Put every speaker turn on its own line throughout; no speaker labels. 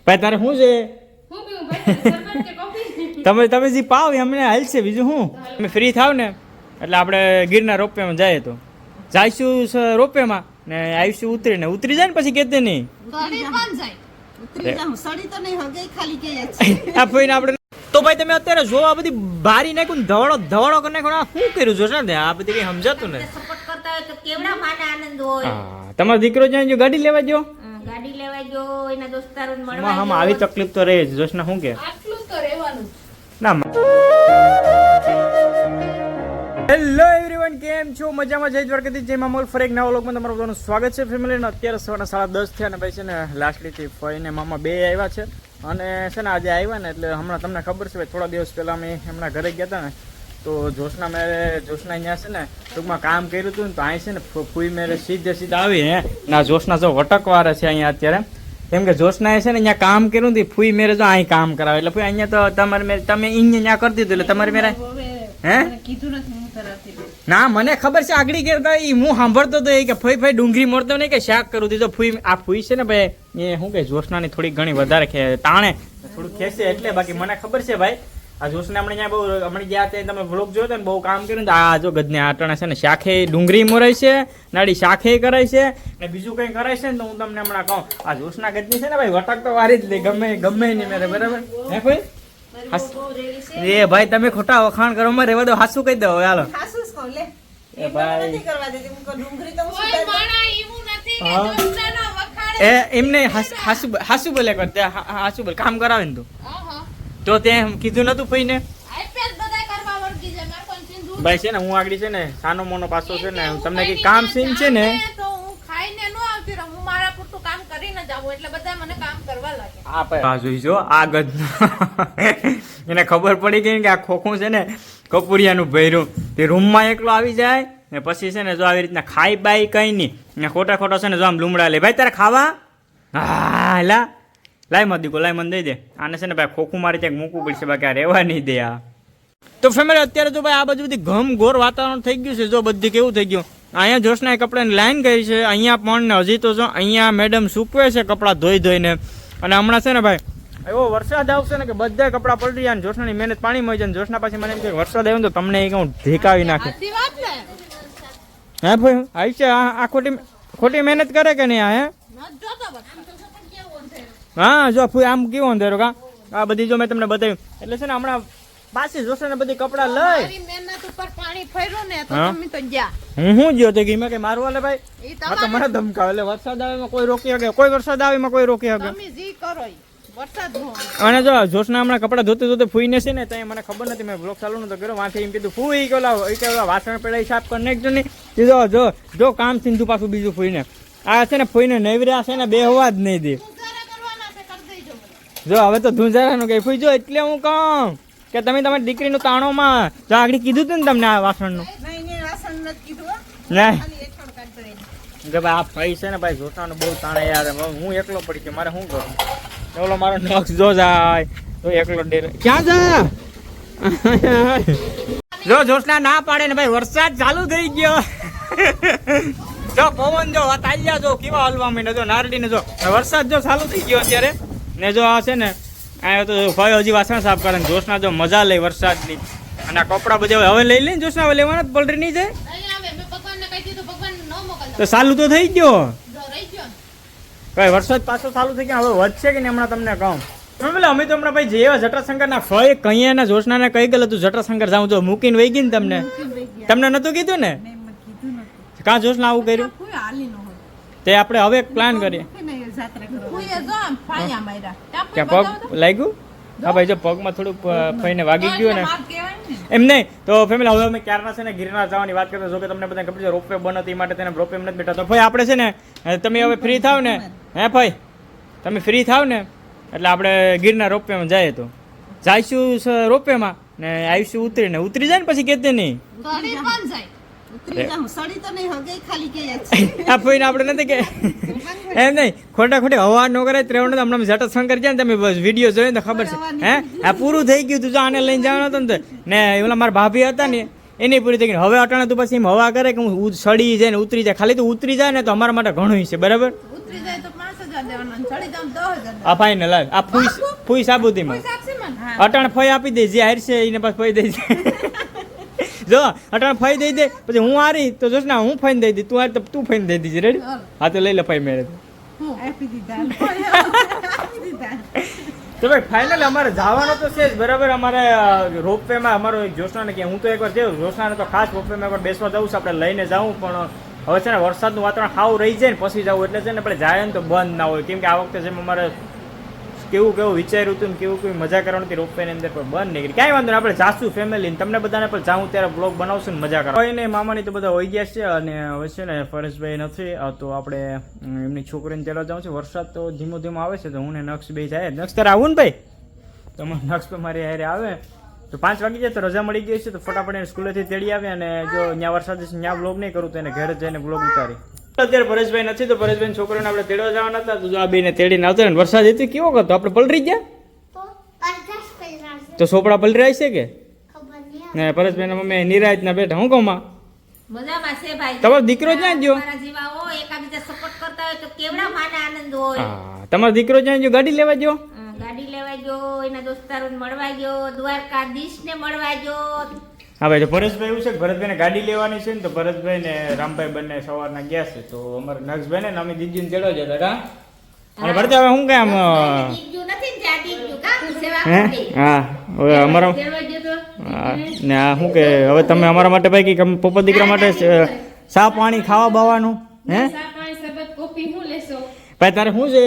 ભાઈ તારે શું છે તમે જે પાવ અમને હાલશે બીજું શું તમે ફ્રી થાવ ને એટલે આપણે ગિરના રોપવેમાં જઈએ તો જઈશું રોપવેમાં ને આવીશું ઉતરી જાય ને પછી કેતે નહીં આપણે તો ભાઈ તમે અત્યારે જો આ બધી બારી નાખ્યું ને ધવડો કરી નાખ્યો શું કર્યું જોશે ને આ બધી કઈ સમજાતું ને તમારો દીકરો જાય જો ગાડી લેવા જો એના દોસ્તારો મળવા હા આવી તકલીફ તો રહે જ જોશના શું કે આટલું તો રહેવાનું ના હેલો એવરીવન કેમ છો મજામાં જય દ્વારકાધીશ જય મામોલ ફરી એક નવા વ્લોગમાં તમારું બધાનું સ્વાગત છે ફેમિલીને અત્યારે સવારના 10:30 થયા અને ભાઈ છે ને લાસ્ટલીથી ફઈને મામા બે આવ્યા છે અને છે ને આજે આવ્યા ને એટલે હમણાં તમને ખબર છે થોડા દિવસ પહેલાં અમે એમના ઘરે ગયા હતા ને તો જોશના અહીંયા છે ને ટૂંકમાં કામ કર્યું હતું ને તો અહીં છે ને ફૂઈ મેરે સીધા આવી હે ના જોશના જો વટકવારે છે અહીંયા અત્યારે કેમ કે જોશનાએ છે ને અહીંયા કામ કર્યું હતું ફૂઈ મેરે જો અહીં કામ કરાવે એટલે ફૂઈ અહીંયા તો તમારે મેરે તમે અહીંયા કરી દીધું એટલે તમારે મેરે હે કીધું નથી ના મને ખબર છે આગળ કરતા હું સાંભળતો હતો કે ફઈ ડુંગળી મળતો નહીં કે શાક કરું દીધો ફૂઈ આ ફૂઈ છે ને ભાઈ એ શું કે જોશનાની થોડી ઘણી વધારે તાણે થોડું ખેંચે એટલે બાકી મને ખબર છે ભાઈ આ જોશને આપણે ત્યાં બહુ હમણાં ગયા ત્યાં તમે વ્લોગ જોયો હતો ને બહુ કામ કર્યું આ જો ગજને આટણે છે ને શાખે ડુંગળી મોરાય છે નાડી શાખે કરાય છે ને બીજું કંઈ કરાય છે ને તો હું તમને હમણાં કહું આ જોશના ગજની છે ને ભાઈ વટક તો વારી જ લે ગમે નહીં મેરે બરાબર હે કોઈ એ ભાઈ તમે ખોટા વખાણ કરો માં રેવા દો હાસુ કહી દો હાલો એ ભાઈ એ એમને હાસુ બોલે કરતે હાસુ બોલ કામ કરાવે ને તું તો તે કીધું નતું ફઈ ને ભાઈ છે ને હું આગળ છે ને સાનો મોનો પાછો છે ને તમને કઈ કામ સીન છે ને એને ખબર પડી ગઈ કે આ ખોખું છે ને કપૂરિયાનું ભર્યું તે રૂમમાં એકલો આવી જાય ને પછી છે ને જો આવી રીતના ખાઈ બાઈ કઈ નહીં ને ખોટા છે ને જો આમ લુમડા લે ભાઈ તારે ખાવા હા લાય મત દીકો લાય મને દઈ દે આને છે ને ભાઈ ખોખું મારી ત્યાં મૂકવું પડશે બાકી આ રહેવા નહીં દે આ તો ફેમિલી અત્યારે તો ભાઈ આ બાજુ બધી ઘમ ઘોર વાતાવરણ થઈ ગયું છે જો બધી કેવું થઈ ગયું અહીંયા જોશના કપડાની લાઈન કરી છે અહીંયા પણ ને હજી તો જો અહીંયા મેડમ સૂકવે છે કપડાં ધોઈને અને હમણાં છે ને ભાઈ એવો વરસાદ આવશે ને કે બધા કપડાં પલટી જાય ને જોશનાની મહેનત પાણી મળી જાય ને જોશના પાછી મને એમ કે વરસાદ આવ્યો ને તો તમને એ કહું ઢેકાવી નાખે હે ભાઈ આવી છે આ ખોટી મહેનત કરે કે નહીં આ હે હા જો ફૂઈ આમ કેવો અંધેરો કા આ બધી જો મેં તમને બતાવ્યું એટલે છે ને હમણાં પાછી જોશે ને બધી કપડા લઈ મહેનત ઉપર પાણી ફર્યું ને તો તમે તો ગયા હું જ્યો તો કે મેં કે મારવા લે ભાઈ આ તો મને ધમકાવે એટલે વરસાદ આવે માં કોઈ રોકી શકે કોઈ વરસાદ આવે માં કોઈ રોકી શકે તમે જી કરો વરસાદ અને જો જોશના હમણાં કપડા ધોતે ફૂઈને છે ને તો મને ખબર નથી મેં બ્લોગ ચાલુ નતો કર્યો વાંચે એમ કીધું ફૂઈ કે વાસણ પેડા સાફ કરી નાખજો નહીં જો કામ સિંધુ પાછું બીજું ફૂઈને આ છે ને ફૂઈને નવર્યા છે ને બે હોવા જ નહીં દે જો હવે તો ધુંજારાનું કઈ ફૂઈ જો એટલે હું કહું કે તમે તમારી દીકરીનું તાણોમાં જો આગળ કીધું હતું ને તમને આ વાસણનું નહીં કે ભાઈ આ ભાઈ છે ને ભાઈ જોટાનું બહુ તાણે યાર હું એકલો પડી ગયો મારે શું કરું ઓલો મારો નોક્સ જો જાય તો એકલો ડેર ક્યાં જા જો જોશના ના પાડે ને ભાઈ વરસાદ ચાલુ થઈ ગયો જો પવન જો તાલિયા જો કેવા હલવા માંડે જો નારડીને જો વરસાદ જો ચાલુ થઈ ગયો અત્યારે ને જો આ છે ને આ તો ભાઈ હજી વાસણ સાફ કરે ને જોશના જો મજા લે વરસાદની અને આ કપડા બધા હવે લઈ લઈને જોશના હવે લેવાના પલટી નહીં જાય તો ચાલુ તો થઈ ગયો કઈ વરસાદ પાછો ચાલુ થઈ ગયો હવે વધશે કે નહીં હમણાં તમને કહું અમે તો હમણાં ભાઈ જેવા જટાશંકર ના ફય કહીએ જોશના ને કઈ ગયેલું તું જટાશંકર જાઉં તો મૂકીને વહી ગઈ ને તમને નતું કીધું ને કાં જોશના આવું કર્યું તે આપણે હવે એક પ્લાન કરીએ પગ લાગ્યું હા ભાઈ જો પગમાં થોડુંક ફઈને વાગી ગયું ને એમ નહીં તો ફેમિલી હવે અમે ક્યારના છે ને ગિરનાર જવાની વાત કરતા જો કે તમને બધા ખબર છે રોપવે બંધ હતી માટે તેને રોપવે નથી બેઠા તો ભાઈ આપણે છે ને તમે હવે ફ્રી થાવ ને હે ભાઈ તમે ફ્રી થાવ ને એટલે આપણે ગિરનાર રોપવેમાં જઈએ તો જઈશું રોપવેમાં ને આવીશું ઉતરી જાય ને પછી કેતે નહીં આપણે નથી કે એમ નહીં ખોટા હવા ન કરાય ત્રેવણ હમણાં જટાશંકર જાય ને તમે વિડીયો જોયો ને ખબર છે હે આ પૂરું થઈ ગયું તું જો આને લઈને જવાનો હતો ને ઓલા મારા ભાભી હતા ને એની પૂરી થઈ ગઈ હવે અટાણે તું પછી એમ હવા કરે કે હું સડી જાય ને ઉતરી જાય ખાલી તો ઉતરી જાય ને તો અમારા માટે ઘણું છે બરાબર
1000 દેવાનો અને ચડી જામ 10000.
આ ફાઈનલ આ ફૂઈ સાબુતીમાં
પૈસા આપશે મને. હા.
અટાણ ફઈ આપી દે જે હારશે એને પાછું ફઈ દઈ દે જો અટાણ ફઈ દઈ દે પછી હું હારી તો જોશ ના હું ફઈને દઈ દઈ તું હાર તો તું ફઈને દઈ દીધી રેડી હા તો લઈ લે ફઈ મેળે
હું આપી દીધા. આપી દીધા.
તો ભાઈ ફાઇનલ અમારે જવાનો તો છે જ બરાબર. અમારે રોપવેમાં અમારો એક જોશનાને કે હું તો એકવાર જેવું જોશનાને તો ખાસ રોપવેમાં એકવાર બેસવા જવું છે આપણે લઈને જાઉં પણ હવે છે ને વરસાદનું વાતાવરણ હાવ રહી જાય ને પછી જવું એટલે છે ને આપણે જાય ને તો બંધ ના હોય કેમ કે આ વખતે જેમ અમારે કેવું વિચાર્યું હતું ને કેવી મજા કરવાની હતી રોપવેની અંદર પણ બંધ નહીં કરી કાંઈ વાંધો નહીં આપણે જાશું ફેમિલી તમને બધાને પણ જાઉં ત્યારે બ્લોગ બનાવશું ને મજા કરવા એને મામાની તો બધા હોઈ ગયા છે અને હવે છે ને પરેશભાઈ નથી તો આપણે એમની છોકરીને તેડવા જાઉં છે. વરસાદ તો ધીમો ધીમો આવે છે તો હું ને નક્ષ બે જાય નક્ષ તારે આવું ને ભાઈ તમારે નક્ષ પર મારી હારે આવે તો 5 વાગી જાય તો રજા મળી ગઈ છે તો ફટાફટ એને સ્કૂલેથી તેડી આવે અને જો ત્યાં વરસાદ છે ત્યાં બ્લોગ નહીં કરું તો એને ઘરે જઈને બ્લોગ ઉતારી. અત્યારે પરેશભાઈ નથી તો પરેશભાઈ છોકરાને આપણે તેડવા જવાના હતા તો જો આ બેને તેડીને આવતા ને વરસાદ હતી કેવો હતો આપણે પલરી ગયા તો સોપડા પલરાય છે કે ને પરેશભાઈ મમ્મી નિરાજ ના બેઠા હું કહું માં
મજામાં છે ભાઈ.
તમારો દીકરો ક્યાં ગયો
મારા જેવા હોય એકાબીજા સપોર્ટ કરતા હોય તો કેવડા માને આનંદ હોય.
હા તમારો દીકરો ક્યાં ગયો ગાડી લેવા ગયો
ગાડી લેવા ગયો એના દોસ્તારોને મળવા ગયો દ્વારકાધીશને મળવા ગયો.
હા ભાઈ તો પરેશભાઈ એવું છે કે ભરતભાઈને ગાડી લેવાની છે ને તો ભરતભાઈ ને રામભાઈ બંને સવારના ગયા છે તો અમારે નક્ષભાઈ ને અમે દીદીને તેડવા જતા હતા અને ભરત હવે હું કામ
દીકરું નથી ને ત્યાં દીકરું કાં સેવા
હે
કરી.
હા હવે અમારો
તેડવા ગયો તો
ને આ શું કે હવે તમે અમારા માટે ભાઈ કે પપ્પા દીકરા માટે ચા પાણી ખાવા બાવાનું હે
ચા પાણી શરબત કોફી હું લેશો?
ભાઈ તારે શું છે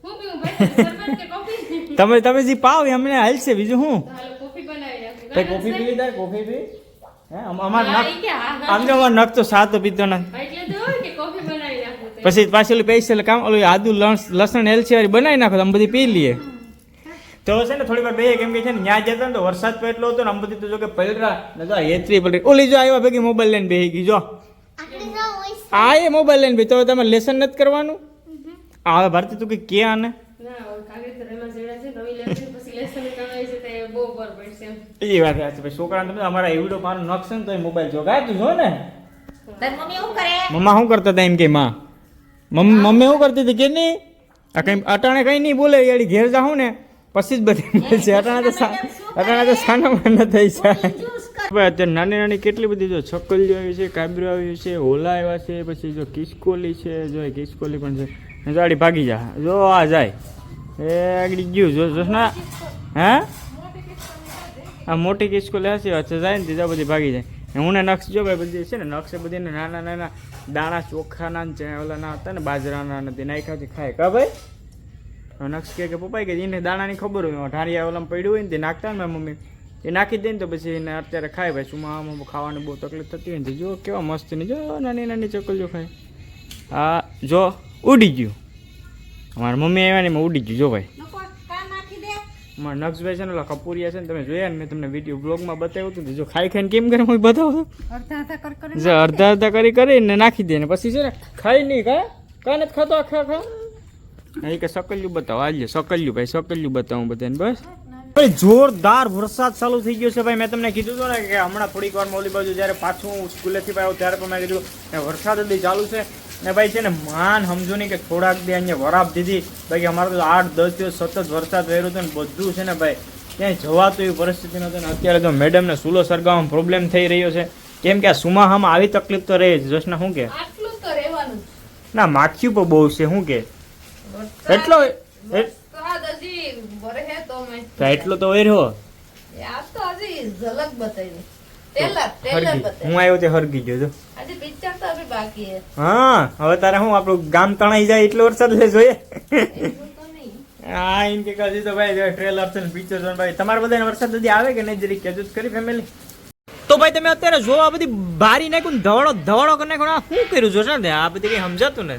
હું પીવું ભાઈ? શરબત કે કોફી?
તમે જે પાવ એ અમને હાલશે બીજું શું
હાલો કોફી બનાવી નાખું.
ભાઈ કોફી પી લીધા કોફી પી હે અમાર
હા,
નખ
ઈ કે હા, હા.
આમ તો અમાર નખ તો સાતો પીતો નથી
એટલે તો હોય કે કોફી બનાવી નાખું તો.
પછી પાછું ઓલું પૈસા કામ ઓલું આદુ લસણ એલચી વાળી બનાવી નાખો તો અમે બધી પી લઈએ તો છે ને થોડી વાર બે કેમ કે છે ને ત્યાં જતા ને તો વરસાદ તો એટલો હતો ને અમે બધી તો જો કે પલરા ને જો હેતરી પલરી ઓલી જો આવ્યા ભેગી મોબાઈલ લઈને બેહી ગઈ જો આ એ મોબાઈલ લઈને બે તો તમે લેસન નથી કરવાનું આ હવે ભારતી તું કે ક્યાં ને
ના ઓય કાગળ તો એમાં જેડા છે નવી લેસન પછી લેસન કરવાની છે તે બહુ બર પડશે એમ.
એ વાત છે ભાઈ છોકરાને તમે અમારા એવડો મારો નખ છે ને તો મોબાઈલ જો ગાય તું જો ને
તારી મમ્મી શું કરે?
મમ્મા શું કરતા હતા એમ કે માં મમ્મી શું કરતી હતી કે નહીં આ કઈ અટાણે કઈ નહીં બોલે એડી ઘેર જાઉં ને પછી જ બધી બોલે છે અટાણે તો સાનામાં ન થઈ જાય ભાઈ અત્યારે નાની નાની કેટલી બધી જો છકલીઓ આવી છે કાબરો આવી છે હોલા આવ્યા છે પછી જો કિસકોલી છે જો કિસકોલી પણ છે જો આડી ભાગી જા જો આ જાય એ આગળ ગયું જો જોશના હે આ મોટી કિસકોલી હશે અચ્છા જાય ને ત્રીજા બધી ભાગી જાય હું ને નક્ષ જો ભાઈ બધી છે ને નક્ષે બધી નાના નાના દાણા ચોખાના ને ઓલાના હતા ને બાજરાના નથી નાખ્યાથી ખાય કા ભાઈ નક્ષ કે પપ્પા કે એને દાણાની ખબર હોય ઢારિયા ઓલામાં પડ્યું હોય ને તે નાખતા ને મમ્મી એ નાખી દે ને તો પછી એને અત્યારે ખાય ભાઈ સુમાં ખાવાની બહુ તકલીફ થતી હોય ને જો કેવા મસ્ત ની જો નાની નાની ચકલીઓ ખાય હા જો ઉડી ગયું અમારા મમ્મી આવ્યા ને એમાં ઉડી ગયું જો ભાઈ
લોકો કાં નાખી દે.
મારા નક્ષભાઈ છે ને ઓલા કપૂરિયા છે ને તમે જોયા ને મેં તમને વિડીયો બ્લોગમાં બતાવ્યું હતું જો ખાઈ ખાઈને કેમ કરે હું બતાવું જો અડધા કરીને નાખી દે ને પછી છે ને ખાઈ નહીં કા નથી ખાતો આખા ખા એ કે સકલ્યું બતાવો આજે સકલ્યું ભાઈ સકલ્યું બતાવું બધાને બસ ભાઈ જોરદાર વરસાદ ચાલુ થઈ ગયો છે ભાઈ મેં તમને કીધું હતું ને કે હમણાં થોડીક વાર ઓલી બાજુ જ્યારે પાછું સ્કૂલેથી આવ્યો ત્યારે પણ મેં કીધું કે વરસાદ જ ચાલુ છે ને ભાઈ છે ને માન સમજો નહીં કે થોડાક દે અહીંયા વરાપ દીધી બાકી અમારે તો 8-10 દિવસ સતત વરસાદ રહ્યો હતો ને બધું છે ને ભાઈ ક્યાંય જવાતું એવી પરિસ્થિતિ નહોતી ને અત્યારે તો મેડમને સુલો સળગાવવામાં પ્રોબ્લેમ થઈ રહ્યો છે કેમ કે આ સુમાહામાં આવી તકલીફ તો રહે જ જશના શું કે
આટલું તો રહેવાનું.
ના માખ્યું પણ બહુ છે શું કે એટલો
વરસાદ હજી બરહે તો મેં.
એટલો તો હોય રહ્યો
આ તો હજી ઝલક બતાવી. ટેલર બતાવી.
હું આવ્યો તે હરગી ગયો જો
હજી પિક્ચર તો અભી બાકી હે.
હા હવે તારે હું આપણું ગામ તણાઈ જાય એટલો વરસાદ લે જોઈએ
એટલું તો નહીં.
હા એમ કે કદી તો ભાઈ ટ્રેલર છે ને પિક્ચર છે ભાઈ તમારા બધાને વરસાદ બધી આવે કે નહીં જરીક કહેજો કરી ફેમિલી તો ભાઈ તમે અત્યારે જો આ બધી બારી નાખ્યું ને ધવાડો કરી નાખ્યો આ શું કર્યું જોશે ને આ બધી કઈ સમજાતું ને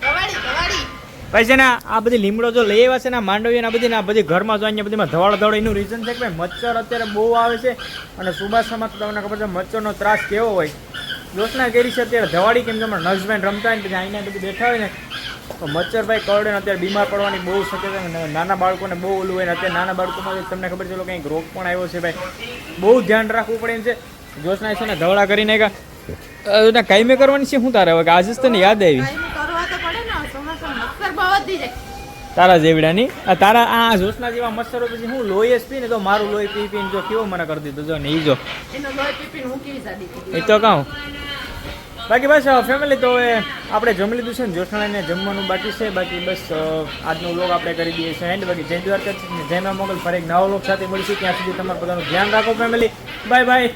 કવાડી.
ભાઈ છે ને આ બધી લીમડો જો લઈ આવ્યા છે ને માંડવી આ બધી ઘરમાં જો અહીંયા બધીમાં ધવાડો એનું રીઝન છે કે ભાઈ મચ્છર અત્યારે બહુ આવે છે અને સુબાસામાં તો તમને ખબર છે મચ્છરનો ત્રાસ કેવો હોય દોસ્તના કેરી છે અત્યારે ધવાડી કેમ કે હમણાં નર્સબેન રમતા હોય ને પછી અહીંયા બધી બેઠા હોય ને તો મચ્છર ભાઈ કરડે ને અત્યારે બીમાર પડવાની બહુ શક્યતા છે નાના બાળકોને બહુ ઓલું હોય ને અત્યારે નાના બાળકોમાં તમને ખબર છે કંઈક રોગ પણ આવ્યો છે ભાઈ બહુ ધ્યાન રાખવું પડે એમ છે જોશના છે ને ધવડા કરી નાખ્યા કાંઈ મેં કરવાની છે શું તારે હવે આજે તને યાદ આવી
કરવા તો પડે ને ચોમાસામાં મચ્છર બહુ જ ઉતરી જાય.
તારા જેવડાની આ તારા આ જોશના જેવા મચ્છરો પછી હું લોહી જ પી ને તો મારું લોહી પી પીને જો કેવો મને કરી દીધું જો ને ઈ જો
એનો લોહી પીપીને હું કેવી સાદી થઈ ગઈ.
એ તો કહું બાકી બસ ફેમિલી તો હવે આપણે જમી લીધું છે ને જોશનાને જમવાનું બાકી છે બાકી બસ આજનો વ્લોગ આપણે કરી દઈએ છીએ એન્ડ બાકી જય દ્વારકા જય મા મોગલ ફરી એક નવા વ્લોગ સાથે મળીશું ત્યાં સુધી તમારું બધાનું ધ્યાન રાખો ફેમિલી બાય બાય.